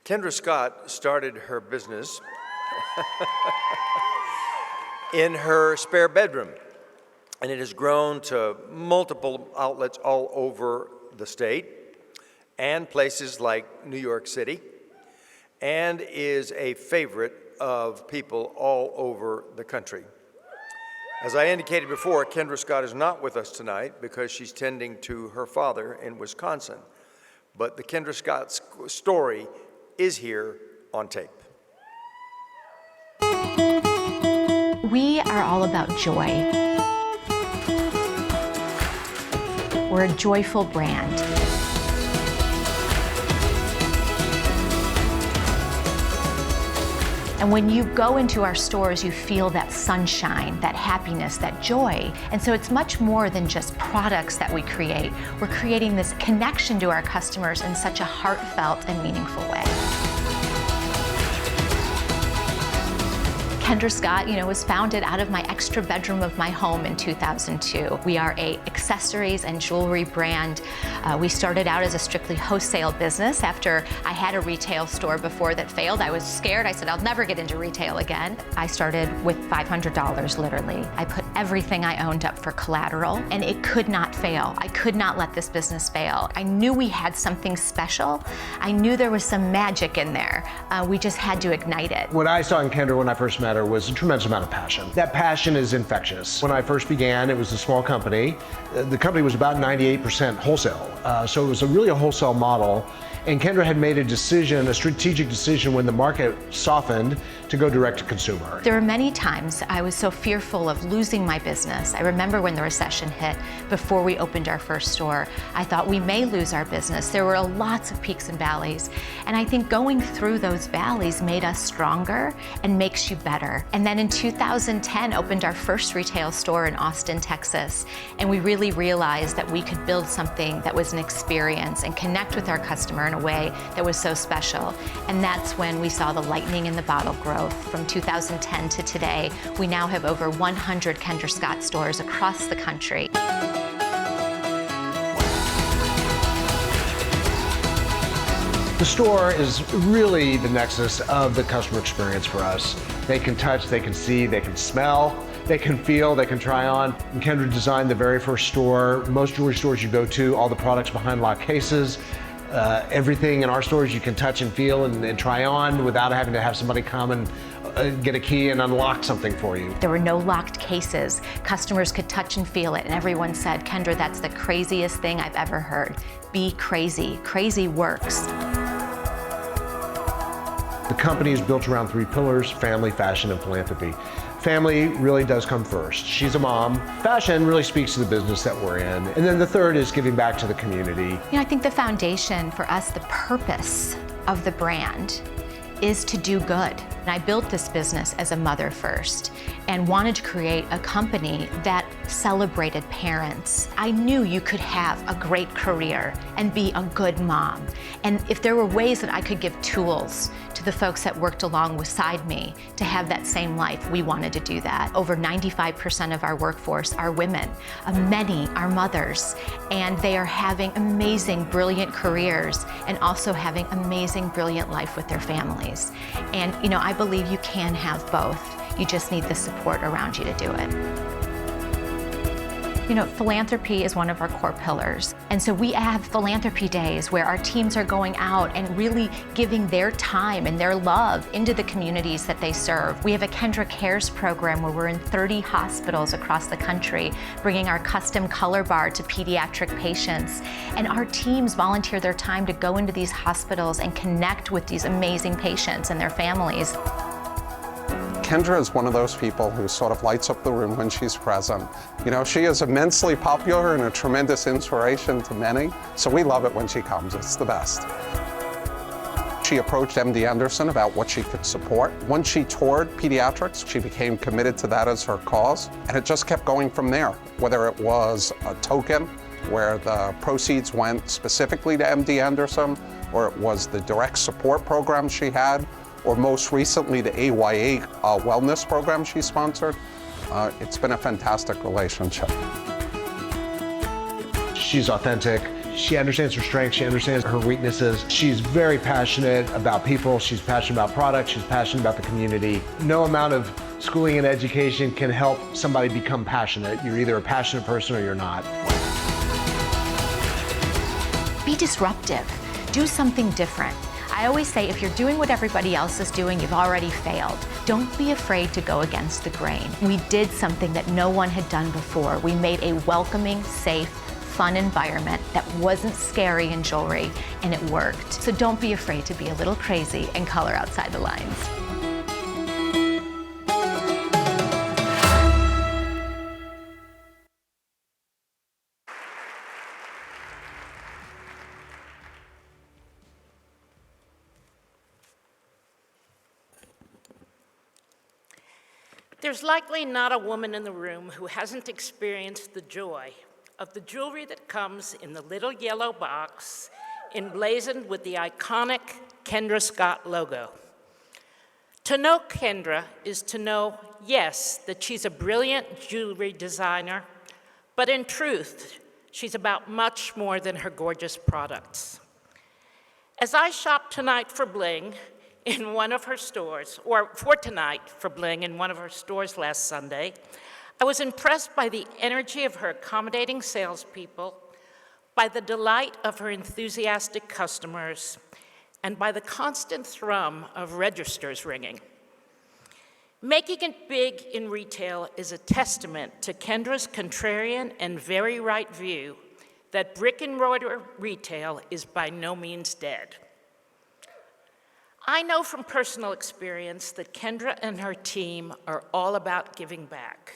Kendra Scott started her business in her spare bedroom, and it has grown to multiple outlets all over the state and places like New York City, and is a favorite of people all over the country. As I indicated before, Kendra Scott is not with us tonight because she's tending to her father in Wisconsin, but the Kendra Scott story is here on tape. We are all about joy. We're a joyful brand. And when you go into our stores, you feel that sunshine, that happiness, that joy. And so it's much more than just products that we create. We're creating this connection to our customers in such a heartfelt and meaningful way. Kendra Scott, was founded out of my extra bedroom of my home in 2002. We are a accessories and jewelry brand. We started out as a strictly wholesale business. After I had a retail store before that failed, I was scared. I said, I'll never get into retail again. I started with $500, literally. I put everything I owned up for collateral, and it could not fail. I could not let this business fail. I knew we had something special. I knew there was some magic in there. We just had to ignite it. What I saw in Kendra when I first met her was a tremendous amount of passion. That passion is infectious. When I first began, it was a small company. The company was about 98% wholesale, so it was really a wholesale model. And Kendra had made a strategic decision when the market softened to go direct to consumer. There were many times I was so fearful of losing my business. I remember when the recession hit, before we opened our first store, I thought we may lose our business. There were lots of peaks and valleys. And I think going through those valleys made us stronger and makes you better. And then in 2010, opened our first retail store in Austin, Texas. And we really realized that we could build something that was an experience and connect with our customer in a way that was so special. And that's when we saw the lightning in the bottle growth. From 2010 to today, we now have over 100 Kendra Scott stores across the country. The store is really the nexus of the customer experience for us. They can touch, they can see, they can smell, they can feel, they can try on. And Kendra designed the very first store. Most jewelry stores you go to, all the products behind locked cases. Everything in our stores you can touch and feel and try on without having to have somebody come and get a key and unlock something for you. There were no locked cases. Customers could touch and feel it, and everyone said, Kendra, that's the craziest thing I've ever heard. Be crazy. Crazy works. The company is built around three pillars: family, fashion, and philanthropy. Family really does come first. She's a mom. Fashion really speaks to the business that we're in. And then the third is giving back to the community. I think the foundation for us, the purpose of the brand, is to do good. And I built this business as a mother first and wanted to create a company that celebrated parents. I knew you could have a great career and be a good mom. And if there were ways that I could give tools to the folks that worked alongside me to have that same life, we wanted to do that. Over 95% of our workforce are women. Many are mothers, and they are having amazing, brilliant careers and also having amazing, brilliant life with their families. And I believe you can have both. You just need the support around you to do it. Philanthropy is one of our core pillars. And so we have philanthropy days where our teams are going out and really giving their time and their love into the communities that they serve. We have a Kendra Cares program where we're in 30 hospitals across the country, bringing our custom color bar to pediatric patients. And our teams volunteer their time to go into these hospitals and connect with these amazing patients and their families. Kendra is one of those people who sort of lights up the room when she's present. She is immensely popular and a tremendous inspiration to many, so we love it when she comes. It's the best. She approached MD Anderson about what she could support. Once she toured pediatrics, she became committed to that as her cause, and it just kept going from there. Whether it was a token where the proceeds went specifically to MD Anderson, or it was the direct support program she had, or most recently the AYA wellness program she sponsored. It's been a fantastic relationship. She's authentic, She understands her strengths, she understands her weaknesses. She's very passionate about people, she's passionate about products, she's passionate about the community. No amount of schooling and education can help somebody become passionate. You're either a passionate person or you're not. Be disruptive. Do something different. I always say if you're doing what everybody else is doing, you've already failed. Don't be afraid to go against the grain. We did something that no one had done before. We made a welcoming, safe, fun environment that wasn't scary in jewelry, and it worked. So don't be afraid to be a little crazy and color outside the lines. There's likely not a woman in the room who hasn't experienced the joy of the jewelry that comes in the little yellow box emblazoned with the iconic Kendra Scott logo. To know Kendra is to know, yes, that she's a brilliant jewelry designer, but in truth, she's about much more than her gorgeous products. As I shopped tonight for bling, in one of her stores, or for tonight for bling in one of her stores last Sunday, I was impressed by the energy of her accommodating salespeople, by the delight of her enthusiastic customers, and by the constant thrum of registers ringing. Making it big in retail is a testament to Kendra's contrarian and very right view that brick-and-mortar retail is by no means dead. I know from personal experience that Kendra and her team are all about giving back.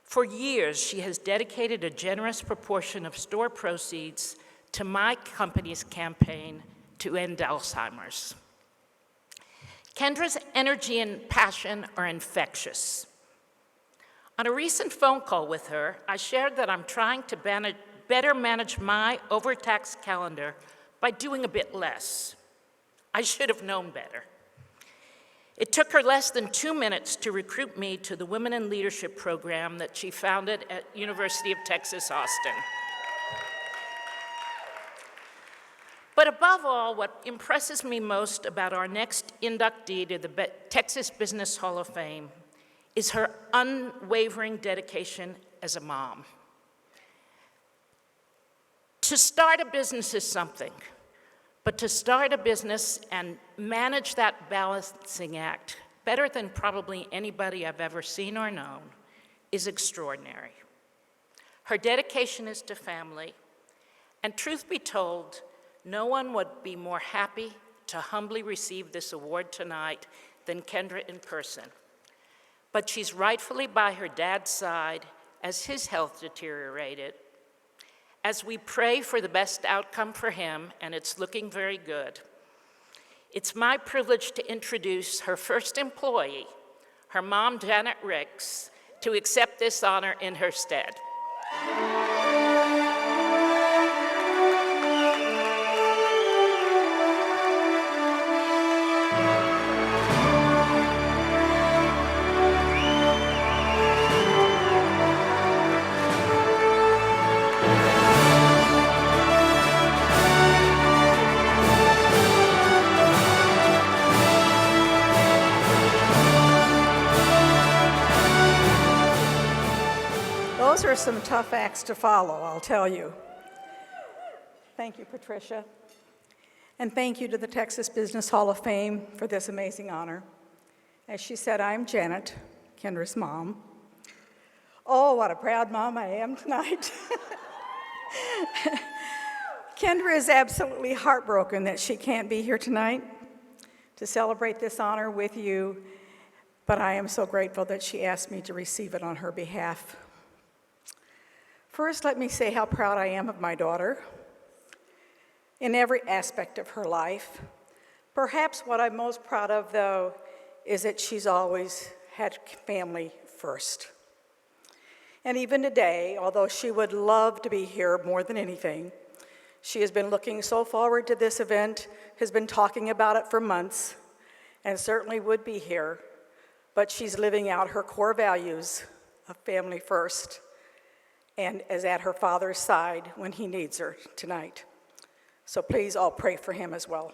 For years, she has dedicated a generous proportion of store proceeds to my company's campaign to end Alzheimer's. Kendra's energy and passion are infectious. On a recent phone call with her, I shared that I'm trying to better manage my overtaxed calendar by doing a bit less. I should have known better. It took her less than 2 minutes to recruit me to the Women in Leadership program that she founded at University of Texas, Austin. But above all, what impresses me most about our next inductee to the Texas Business Hall of Fame is her unwavering dedication as a mom. To start a business is something, but to start a business and manage that balancing act better than probably anybody I've ever seen or known is extraordinary. Her dedication is to family, and truth be told, no one would be more happy to humbly receive this award tonight than Kendra in person. But she's rightfully by her dad's side as his health deteriorated. As we pray for the best outcome for him, and it's looking very good, it's my privilege to introduce her first employee, her mom, Janet Ricks, to accept this honor in her stead. Those are some tough acts to follow, I'll tell you. Thank you, Patricia. And thank you to the Texas Business Hall of Fame for this amazing honor. As she said, I'm Janet, Kendra's mom. Oh, what a proud mom I am tonight. Kendra is absolutely heartbroken that she can't be here tonight to celebrate this honor with you, but I am so grateful that she asked me to receive it on her behalf. First, let me say how proud I am of my daughter in every aspect of her life. Perhaps what I'm most proud of, though, is that she's always had family first. And even today, although she would love to be here more than anything, she has been looking so forward to this event, has been talking about it for months, and certainly would be here, but she's living out her core values of family first and is at her father's side when he needs her tonight. So please all pray for him as well.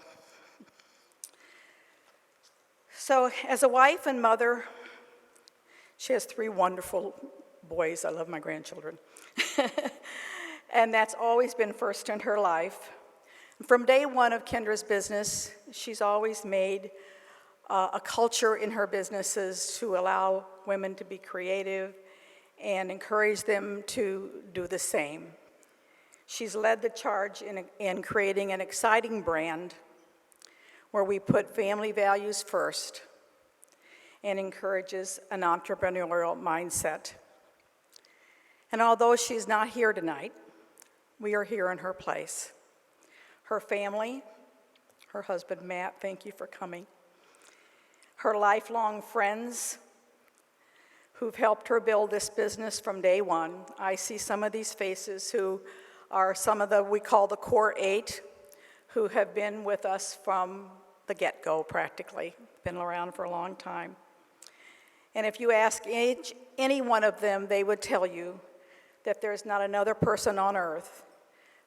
So as a wife and mother, she has 3 wonderful boys. I love my grandchildren. And that's always been first in her life. From day one of Kendra's business, she's always made a culture in her businesses to allow women to be creative and encourage them to do the same. She's led the charge in creating an exciting brand where we put family values first and encourages an entrepreneurial mindset. And although she's not here tonight, we are here in her place. Her family, her husband Matt, thank you for coming. Her lifelong friends who've helped her build this business from day one. I see some of these faces who are some of we call the core 8, who have been with us from the get-go practically, been around for a long time. And if you ask any one of them, they would tell you that there's not another person on earth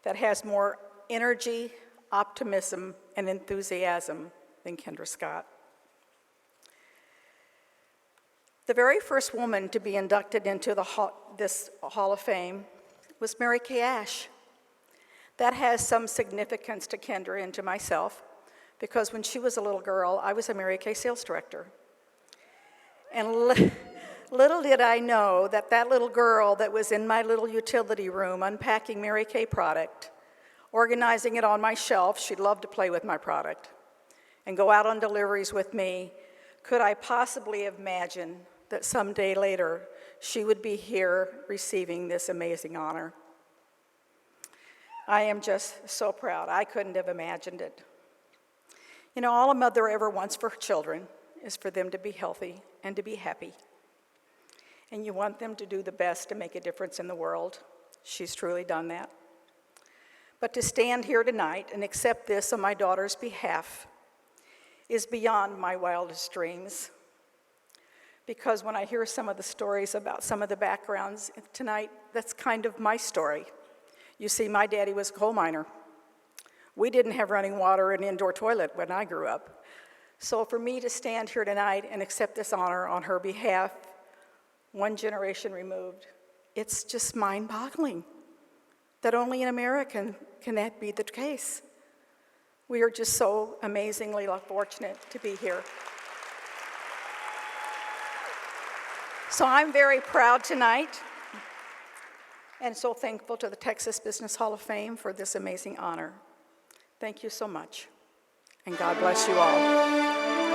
that has more energy, optimism, and enthusiasm than Kendra Scott. The very first woman to be inducted into this Hall of Fame was Mary Kay Ash. That has some significance to Kendra and to myself, because when she was a little girl, I was a Mary Kay sales director. And little did I know that that little girl that was in my little utility room unpacking Mary Kay product, organizing it on my shelf, she'd love to play with my product, and go out on deliveries with me, could I possibly imagine that someday later she would be here receiving this amazing honor? I am just so proud. I couldn't have imagined it. You know, all a mother ever wants for her children is for them to be healthy and to be happy. And you want them to do the best to make a difference in the world. She's truly done that. But to stand here tonight and accept this on my daughter's behalf is beyond my wildest dreams. Because when I hear some of the stories about some of the backgrounds tonight, that's kind of my story. You see, my daddy was a coal miner. We didn't have running water and indoor toilet when I grew up. So for me to stand here tonight and accept this honor on her behalf, one generation removed, it's just mind-boggling that only in America can that be the case. We are just so amazingly fortunate to be here. So I'm very proud tonight and so thankful to the Texas Business Hall of Fame for this amazing honor. Thank you so much, and God bless you all.